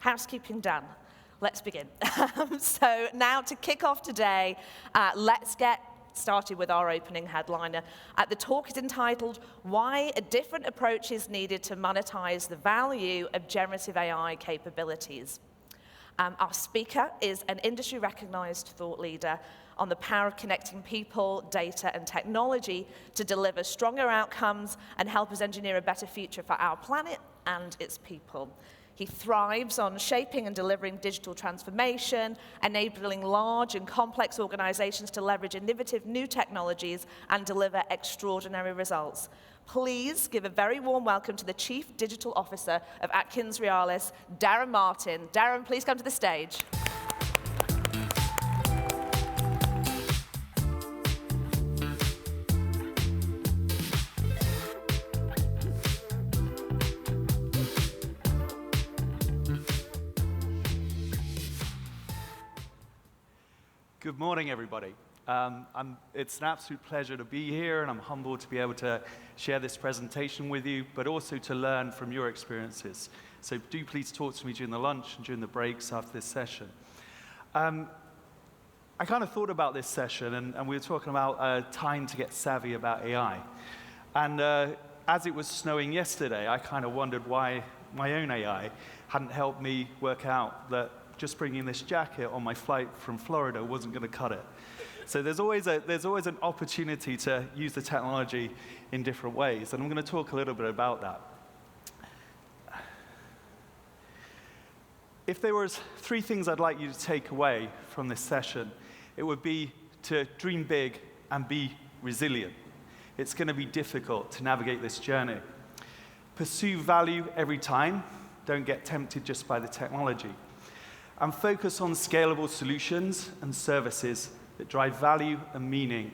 Housekeeping done. Let's begin. So now to kick off today, let's get started with our opening headliner. The talk is entitled, Why a Different Approach is Needed to Monetize the Value of Generative AI Capabilities. Our speaker is an industry-recognized thought leader on the power of connecting people, data, and technology to deliver stronger outcomes and help us engineer a better future for our planet and its people. He thrives on shaping and delivering digital transformation, enabling large and complex organizations to leverage innovative new technologies and deliver extraordinary results. Please give a very warm welcome to the Chief Digital Officer of AtkinsRéalis, Darren Martin. Darren, please come to the stage. Good morning, everybody. It's an absolute pleasure to be here, and I'm humbled to be able to share this presentation with you, but also to learn from your experiences. So do please talk to me during the lunch and during the breaks after this session. I kind of thought about this session, and we were talking about time to get savvy about AI. And as it was snowing yesterday, I kind of wondered why my own AI hadn't helped me work out that just bringing this jacket on my flight from Florida wasn't going to cut it. So there's always an opportunity to use the technology in different ways, and I'm going to talk a little bit about that. If there was 3 things I'd like you to take away from this session, it would be to dream big and be resilient. It's going to be difficult to navigate this journey. Pursue value every time. Don't get tempted just by the technology. And focus on scalable solutions and services that drive value and meaning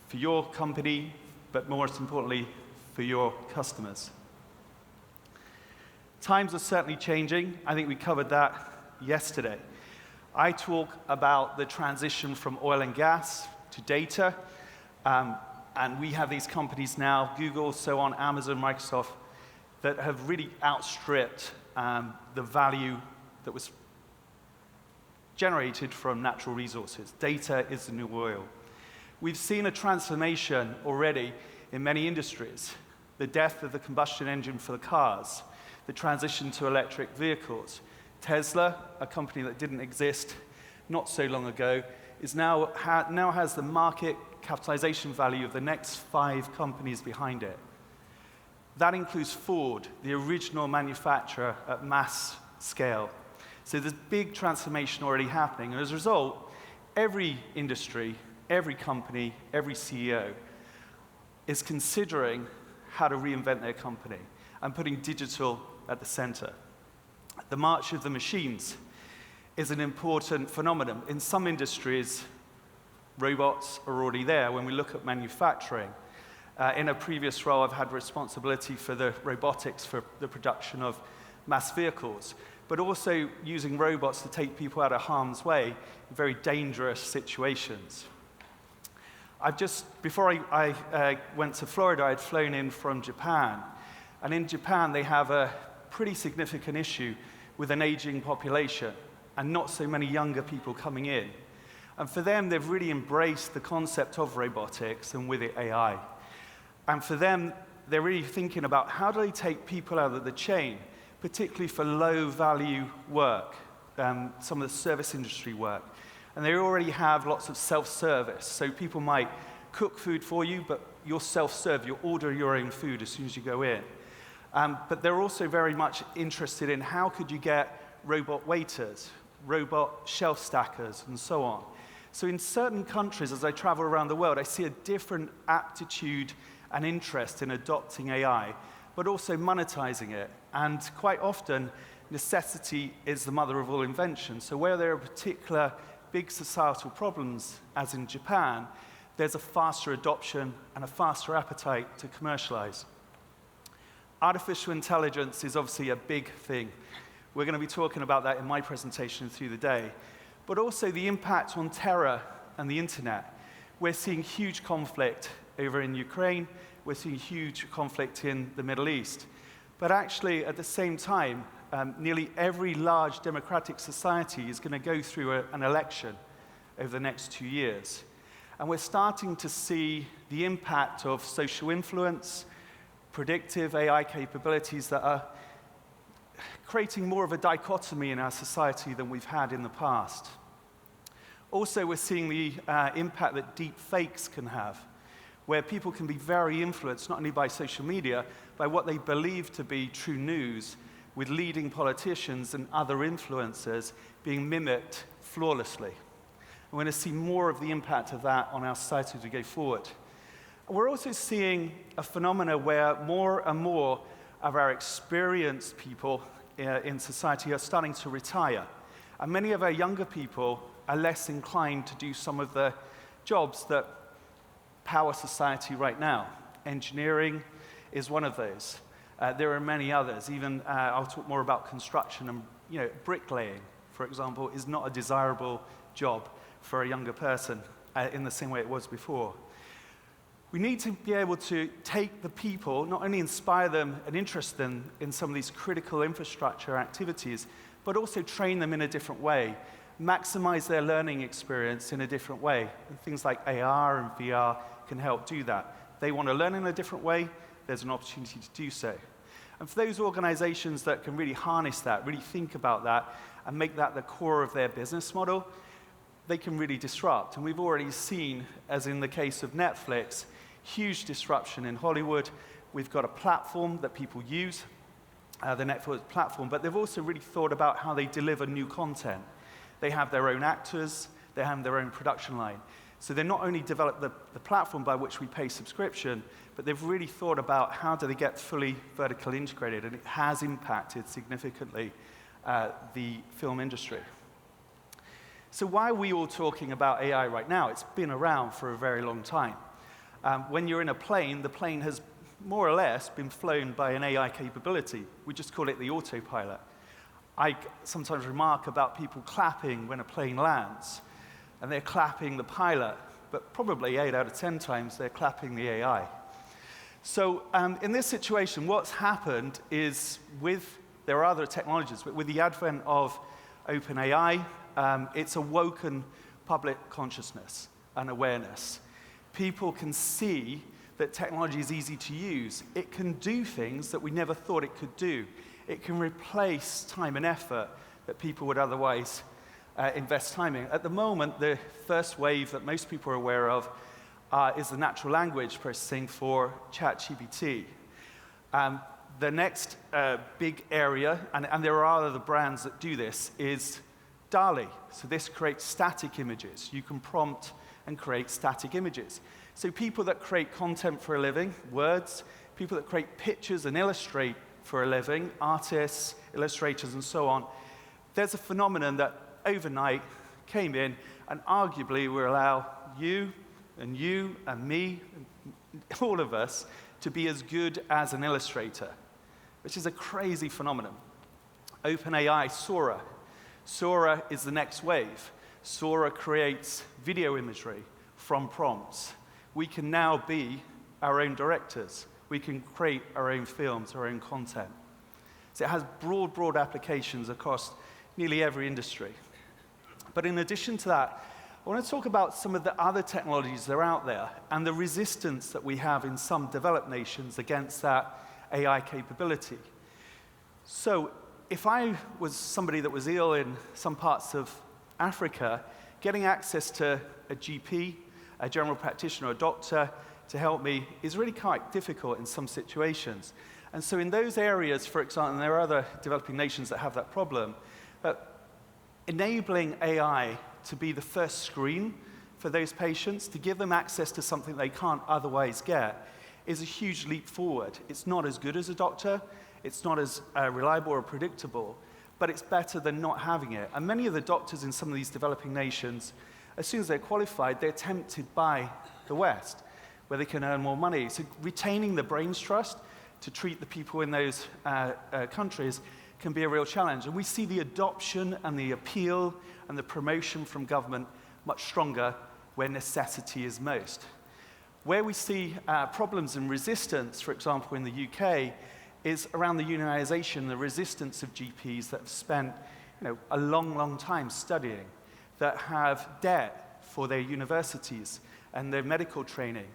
for your company, but most importantly, for your customers. Times are certainly changing. I think we covered that yesterday. I talk about the transition from oil and gas to data, and we have these companies now, Google, so on, Amazon, Microsoft, that have really outstripped the value that was generated from natural resources. Data is the new oil. We've seen a transformation already in many industries. The death of the combustion engine for the cars, the transition to electric vehicles. Tesla, a company that didn't exist not so long ago, is now has the market capitalization value of the next 5 companies behind it. That includes Ford, the original manufacturer at mass scale. So there's big transformation already happening. And as a result, every industry, every company, every CEO is considering how to reinvent their company and putting digital at the center. The march of the machines is an important phenomenon. In some industries, robots are already there. When we look at manufacturing, in a previous role, I've had responsibility for the robotics for the production of mass vehicles, but also using robots to take people out of harm's way in very dangerous situations. Before I went to Florida, I'd flown in from Japan. And in Japan, they have a pretty significant issue with an aging population and not so many younger people coming in. And for them, they've really embraced the concept of robotics and with it AI. And for them, they're really thinking about how do they take people out of the chain, particularly for low-value work, some of the service industry work. And they already have lots of self-service. So people might cook food for you, but you're self-serve. You order your own food as soon as you go in. But they're also very much interested in how could you get robot waiters, robot shelf stackers, and so on. So in certain countries, as I travel around the world, I see a different aptitude and interest in adopting AI, but also monetizing it. And quite often, necessity is the mother of all invention. So where there are particular big societal problems, as in Japan, there's a faster adoption and a faster appetite to commercialize. Artificial intelligence is obviously a big thing. We're going to be talking about that in my presentation through the day. But also the impact on terror and the internet. We're seeing huge conflict over in Ukraine. We're seeing huge conflict in the Middle East. But actually, at the same time, nearly every large democratic society is going to go through an election over the next 2 years. And we're starting to see the impact of social influence, predictive AI capabilities that are creating more of a dichotomy in our society than we've had in the past. Also, we're seeing the impact that deep fakes can have, where people can be very influenced, not only by social media, by what they believe to be true news, with leading politicians and other influencers being mimicked flawlessly. We're going to see more of the impact of that on our society as we go forward. We're also seeing a phenomena where more and more of our experienced people in society are starting to retire. And many of our younger people are less inclined to do some of the jobs that power society right now. Engineering is one of those. There are many others. Even I'll talk more about construction and bricklaying, for example, is not a desirable job for a younger person in the same way it was before. We need to be able to take the people, not only inspire them and interest them in some of these critical infrastructure activities, but also train them in a different way, maximize their learning experience in a different way. And things like AR and VR can help do that. They want to learn in a different way, there's an opportunity to do so. And for those organizations that can really harness that, really think about that, and make that the core of their business model, they can really disrupt. And we've already seen, as in the case of Netflix, huge disruption in Hollywood. We've got a platform that people use, the Netflix platform, but they've also really thought about how they deliver new content. They have their own actors, they have their own production line. So they not only develop the platform by which we pay subscription, but they've really thought about how do they get fully vertically integrated, and it has impacted significantly the film industry. So why are we all talking about AI right now? It's been around for a very long time. When you're in a plane, the plane has more or less been flown by an AI capability. We just call it the autopilot. I sometimes remark about people clapping when a plane lands, and they're clapping the pilot, but probably 8 out of 10 times they're clapping the AI. So in this situation, what's happened is there are other technologies, but with the advent of OpenAI, it's awoken public consciousness and awareness. People can see that technology is easy to use. It can do things that we never thought it could do. It can replace time and effort that people would otherwise invest time in. At the moment, the first wave that most people are aware of is the natural language processing for ChatGPT. The next big area, and there are other brands that do this, is DALL-E. So this creates static images. You can prompt and create static images. So people that create content for a living, words, people that create pictures and illustrate for a living, artists, illustrators, and so on, there's a phenomenon that overnight came in and arguably will allow you and me, and all of us, to be as good as an illustrator, which is a crazy phenomenon. OpenAI, Sora. Sora is the next wave. Sora creates video imagery from prompts. We can now be our own directors. We can create our own films, our own content. So it has broad applications across nearly every industry. But in addition to that, I want to talk about some of the other technologies that are out there and the resistance that we have in some developed nations against that AI capability. So if I was somebody that was ill in some parts of Africa, getting access to a GP, a general practitioner, a doctor to help me is really quite difficult in some situations. And so in those areas, for example, and there are other developing nations that have that problem, but enabling AI to be the first screen for those patients, to give them access to something they can't otherwise get, is a huge leap forward. It's not as good as a doctor, it's not as reliable or predictable, but it's better than not having it. And many of the doctors in some of these developing nations, as soon as they're qualified, they're tempted by the West, where they can earn more money. So retaining the brain's trust to treat the people in those countries can be a real challenge. And we see the adoption and the appeal and the promotion from government much stronger where necessity is most. Where we see problems and resistance, for example, in the UK, is around the unionization, the resistance of GPs that have spent a long, long time studying, that have debt for their universities and their medical training,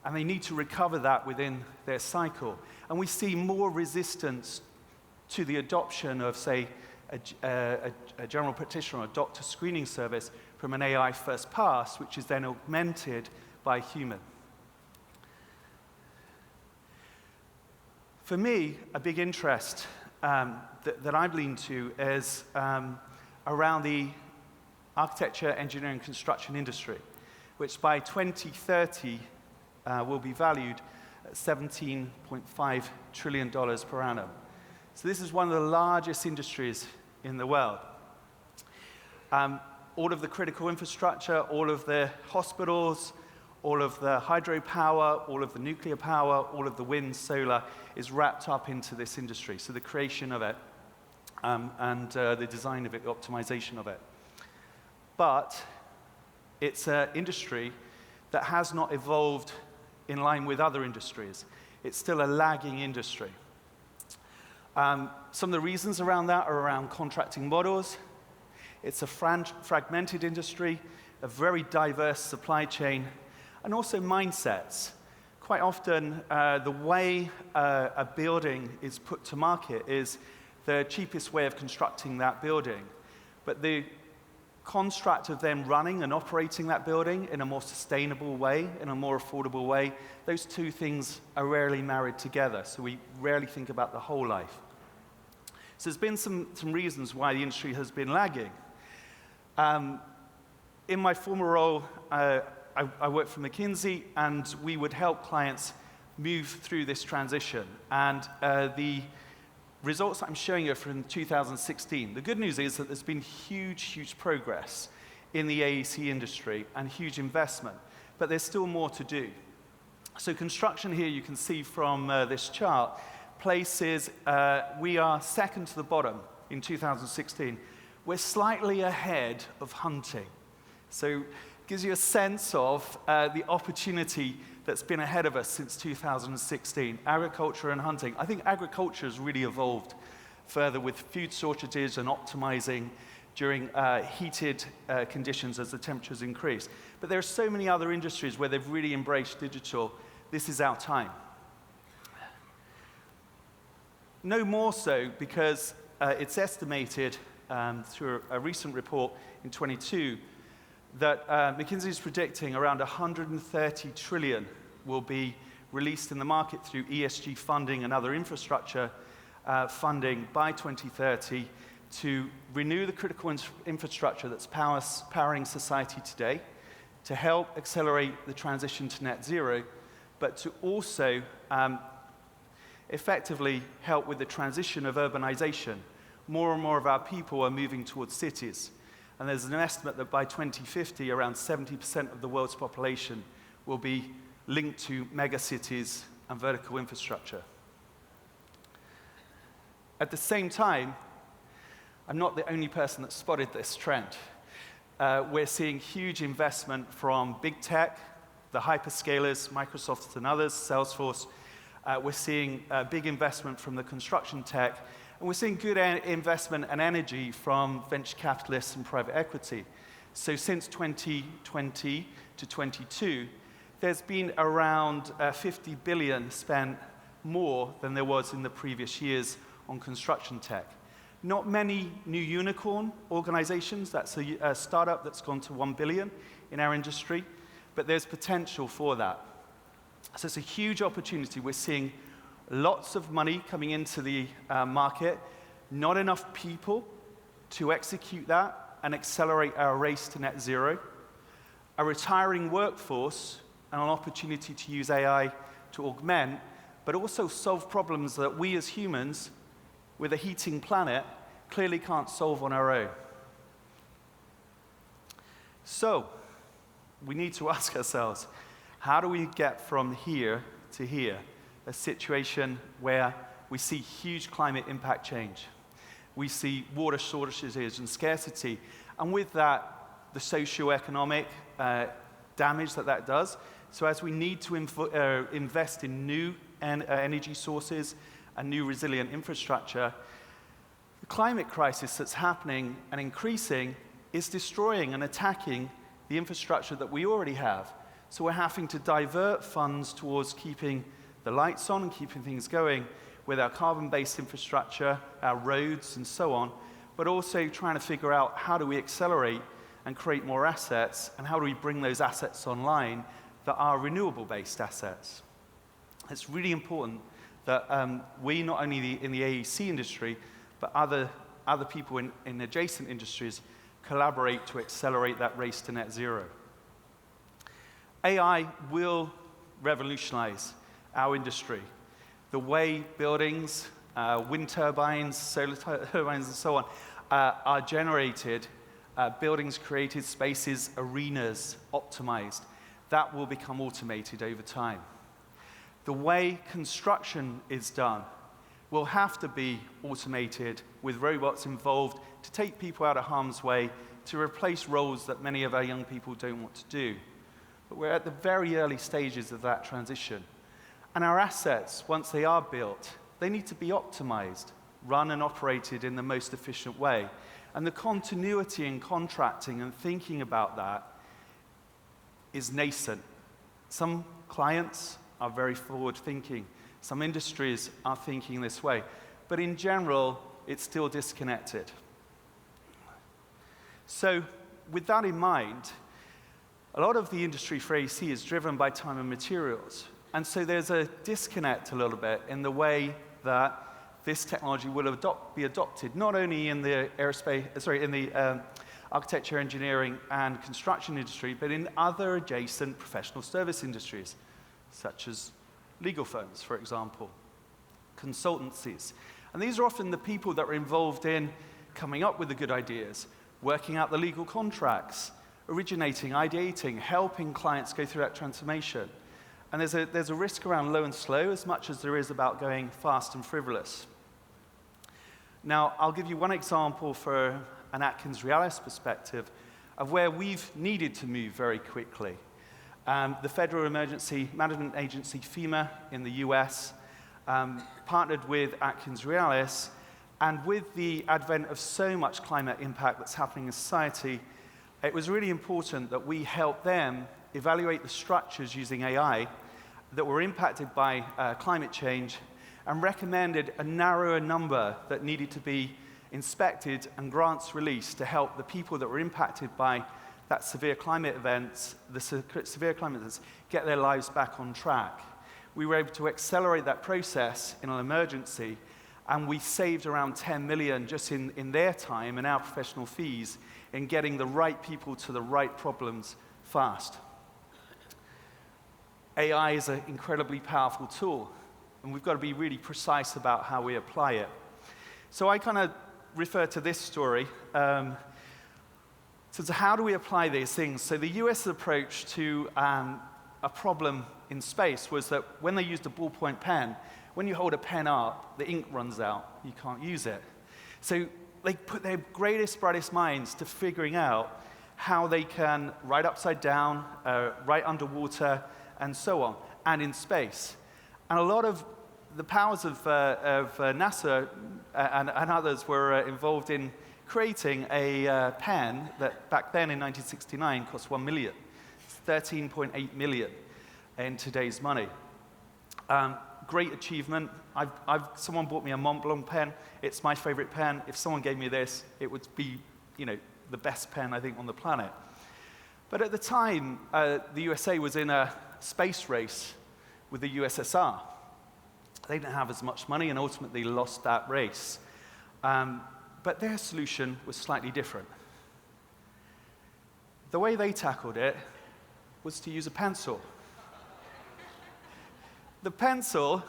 and they need to recover that within their cycle. And we see more resistance to the adoption of, say, a general practitioner or a doctor screening service from an AI first pass, which is then augmented by human. For me, a big interest that I've leaned to is around the architecture, engineering, construction industry, which by 2030 will be valued at $17.5 trillion per annum. So this is one of the largest industries in the world. All of the critical infrastructure, all of the hospitals, all of the hydropower, all of the nuclear power, all of the wind, solar is wrapped up into this industry. So the creation of it and the design of it, the optimization of it. But it's an industry that has not evolved in line with other industries. It's still a lagging industry. Some of the reasons around that are around contracting models. It's a fragmented industry, a very diverse supply chain, and also mindsets. Quite often, the way a building is put to market is the cheapest way of constructing that building. But the construct of them running and operating that building in a more sustainable way, in a more affordable way, those two things are rarely married together. So we rarely think about the whole life. So there's been some reasons why the industry has been lagging. In my former role, I worked for McKinsey, and we would help clients move through this transition. And the results that I'm showing you are from 2016. The good news is that there's been huge progress in the AEC industry and huge investment, but there's still more to do. So construction here, you can see from this chart, places we are second to the bottom in 2016. We're slightly ahead of hunting. So it gives you a sense of the opportunity that's been ahead of us since 2016, agriculture and hunting. I think agriculture has really evolved further with food shortages and optimizing during heated conditions as the temperatures increase. But there are so many other industries where they've really embraced digital. This is our time. No more so because it's estimated through a recent report in 22 that McKinsey is predicting around 130 trillion will be released in the market through ESG funding and other infrastructure funding by 2030 to renew the critical infrastructure that's powering society today, to help accelerate the transition to net zero, but to also effectively help with the transition of urbanization. More and more of our people are moving towards cities. And there's an estimate that by 2050, around 70% of the world's population will be linked to megacities and vertical infrastructure. At the same time, I'm not the only person that spotted this trend. We're seeing huge investment from big tech, the hyperscalers, Microsoft and others, Salesforce. We're seeing big investment from the construction tech. And we're seeing good investment and energy from venture capitalists and private equity. So since 2020 to 22, there's been around 50 billion spent more than there was in the previous years on construction tech. Not many new unicorn organizations. That's a startup that's gone to 1 billion in our industry, but there's potential for that. So it's a huge opportunity. We're seeing lots of money coming into the market, not enough people to execute that and accelerate our race to net zero, a retiring workforce, and an opportunity to use AI to augment, but also solve problems that we as humans, with a heating planet, clearly can't solve on our own. So, we need to ask ourselves, how do we get from here to here? A situation where we see huge climate impact change. We see water shortages and scarcity. And with that, the socioeconomic damage that does. So as we need to invest in new energy sources and new resilient infrastructure, the climate crisis that's happening and increasing is destroying and attacking the infrastructure that we already have. So we're having to divert funds towards keeping the lights on and keeping things going with our carbon-based infrastructure, our roads, and so on, but also trying to figure out how do we accelerate and create more assets, and how do we bring those assets online that are renewable-based assets. It's really important that we, not only in the AEC industry, but other people in adjacent industries, collaborate to accelerate that race to net zero. AI will revolutionize our industry. The way buildings, wind turbines, solar turbines, and so on, are generated, buildings created, spaces, arenas optimized, that will become automated over time. The way construction is done will have to be automated with robots involved to take people out of harm's way, to replace roles that many of our young people don't want to do. But we're at the very early stages of that transition. And our assets, once they are built, they need to be optimized, run and operated in the most efficient way. And the continuity in contracting and thinking about that is nascent. Some clients are very forward-thinking. Some industries are thinking this way. But in general, it's still disconnected. So with that in mind, a lot of the industry for AC is driven by time and materials. And so there's a disconnect a little bit in the way that this technology will be adopted, not only in the architecture, engineering, and construction industry, but in other adjacent professional service industries, such as legal firms, for example, consultancies. And these are often the people that are involved in coming up with the good ideas, working out the legal contracts, originating, ideating, helping clients go through that transformation. And there's a risk around low and slow as much as there is about going fast and frivolous. Now, I'll give you one example for an Atkins Realis perspective of where we've needed to move very quickly. The Federal Emergency Management Agency, FEMA, in the US, partnered with Atkins Realis, and with the advent of so much climate impact that's happening in society, it was really important that we help them evaluate the structures using AI that were impacted by climate change, and recommended a narrower number that needed to be inspected and grants released to help the people that were impacted by that severe climate events, get their lives back on track. We were able to accelerate that process in an emergency, and we saved around 10 million just in their time and our professional fees in getting the right people to the right problems fast. AI is an incredibly powerful tool, and we've got to be really precise about how we apply it. So I kind of refer to this story. So how do we apply these things? So the US approach to a problem in space was that when they used a ballpoint pen, when you hold a pen up, the ink runs out. You can't use it. So they put their greatest, brightest minds to figuring out how they can write upside down, write underwater, and so on, and in space. And a lot of the powers of NASA and others were involved in creating a pen that back then in 1969 cost $1 million. It's $13.8 million in today's money. Great achievement. Someone bought me a Mont Blanc pen. It's my favorite pen. If someone gave me this, it would be, the best pen, I think, on the planet. But at the time, the USA was in a space race with the USSR. They didn't have as much money and ultimately lost that race. But their solution was slightly different. The way they tackled it was to use a pencil. The pencil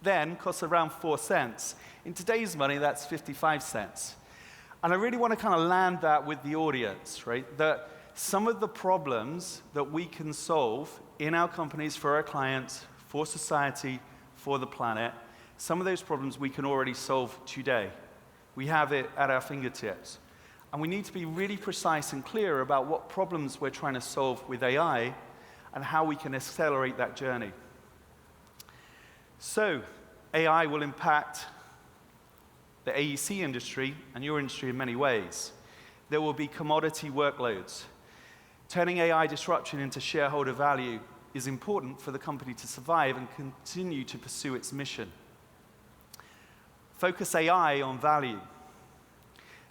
then costs around 4 cents. In today's money, that's 55 cents. And I really want to kind of land that with the audience, right? That some of the problems that we can solve in our companies, for our clients, for society, for the planet, some of those problems we can already solve today. We have it at our fingertips. And we need to be really precise and clear about what problems we're trying to solve with AI and how we can accelerate that journey. So, AI will impact the AEC industry and your industry in many ways. There will be commodity workloads. Turning AI disruption into shareholder value is important for the company to survive and continue to pursue its mission. Focus AI on value.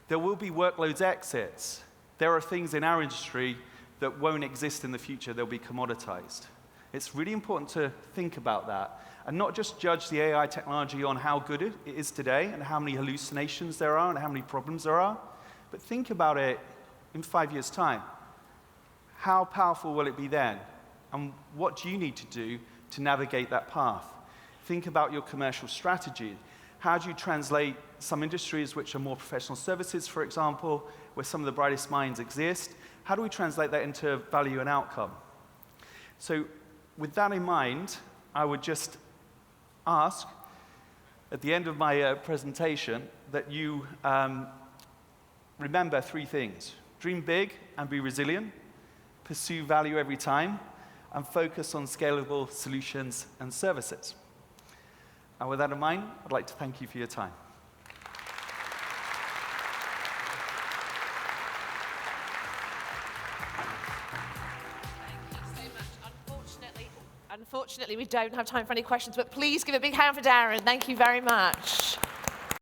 There will be workloads exits. There are things in our industry that won't exist in the future. They'll be commoditized. It's really important to think about that and not just judge the AI technology on how good it is today and how many hallucinations there are and how many problems there are, but think about it in 5 years' time. How powerful will it be then? And what do you need to do to navigate that path? Think about your commercial strategy. How do you translate some industries which are more professional services, for example, where some of the brightest minds exist? How do we translate that into value and outcome? So with that in mind, I would just ask at the end of my presentation that you remember 3 things. Dream big and be resilient. Pursue value every time. And focus on scalable solutions and services. And with that in mind, I'd like to thank you for your time. Thank you so much. Unfortunately, we don't have time for any questions, but please give a big hand for Darren. Thank you very much.